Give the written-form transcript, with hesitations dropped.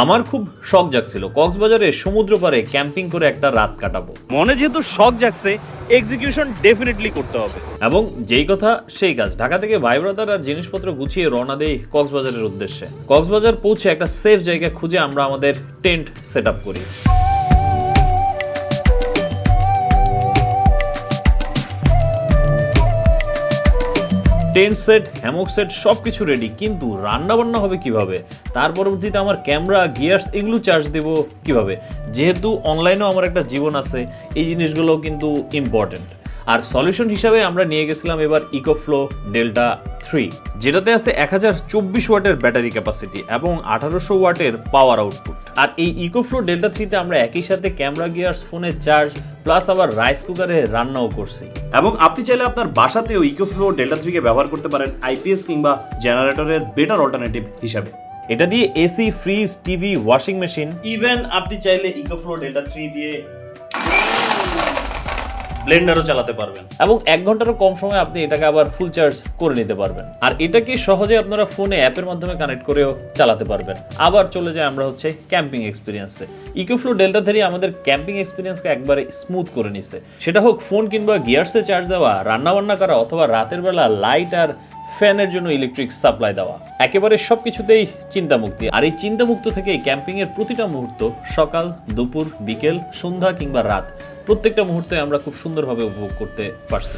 আমার খুব শখ জাগছিল কক্সবাজারে সমুদ্র পাড়ে ক্যাম্পিং করে একটা রাত কাটাবো। মনে যেহেতু শখ জাগছে, এক্সিকিউশন ডেফিনেটলি করতে হবে। এবং যেই কথা সেই কাজ। ঢাকা থেকে ভাই ব্রাদার আর জিনিসপত্র গুছিয়ে রওনা দেই কক্সবাজারের উদ্দেশ্যে। কক্সবাজার পৌঁছে একটা সেফ জায়গা খুঁজে আমরা আমাদের টেন্ট সেট আপ করি। টেন্ট সেট, হ্যামক সেট সবকিছু রেডি, কিন্তু রান্না বান্না হবে কিভাবে? তার পরবর্তীতে আমার ক্যামেরা, গিয়ার্স এগুলো চার্জ দেব কিভাবে? যেহেতু অনলাইনেও আমার একটা জীবন আছে, এই জিনিসগুলো কিন্তু ইম্পর্টেন্ট। আর সলিউশন হিসাবে আমরা নিয়ে গেছিলাম এবার ইকোফ্লো ডেল্টা 3, যেটাতে আছে 1024 ওয়াটের ব্যাটারি ক্যাপাসিটি এবং 1800 ওয়াটের পাওয়ার আউটপুট। আর এই ইকোফ্লো ডেল্টা 3তে আমরা একই সাথে ক্যামেরা, গিয়ার্স, ফোনের চার্জ প্লাস আবার রাইস কুকারে রান্নাও করছি। এবং আপনি চাইলে আপনার বাসাতেও ইকোফ্লো ডেল্টা 3 কে ব্যবহার করতে পারেন আইপিএস কিংবা জেনারেটরের বেটার অল্টারনেটিভ হিসাবে। এটা দিয়ে AC, fridge, TV, washing machine, even আপনি চাইলে ইকোফ্লো ডেল্টা 3 দিয়ে ব্লেন্ডারও চালাতে পারবেন এবং 1 ঘন্টারও কম সময়ে আপনি এটাকে আবার ফুল চার্জ করে নিতে পারবেন। আর এটাকে সহজে আপনারা ফোনে অ্যাপের মাধ্যমে কানেক্ট করেও চালাতে পারবেন। আবার চলে যায় আমরা হচ্ছে ক্যাম্পিং এক্সপিরিয়েন্সে। ইকোফ্লো ডেল্টা 3 আমাদের ক্যাম্পিং এক্সপিরিয়েন্সকে একবারে স্মুথ করে নিছে। সেটা হোক ফোন কিংবা গিয়ার্সে চার্জ দেওয়া, রান্নাবান্না করা, অথবা রাতের বেলা লাইট আর ফ্যানের জন্য ইলেকট্রিক সাপ্লাই দেওয়া, একেবারে সবকিছুতেই চিন্তামুক্তি। আর এই চিন্তামুক্ত থেকে ক্যাম্পিং এর প্রতিটা মুহূর্ত, সকাল, দুপুর, বিকেল, সন্ধ্যা কিংবা রাত, প্রত্যেকটা মুহূর্তে আমরা খুব সুন্দরভাবে উপভোগ করতে পারছি।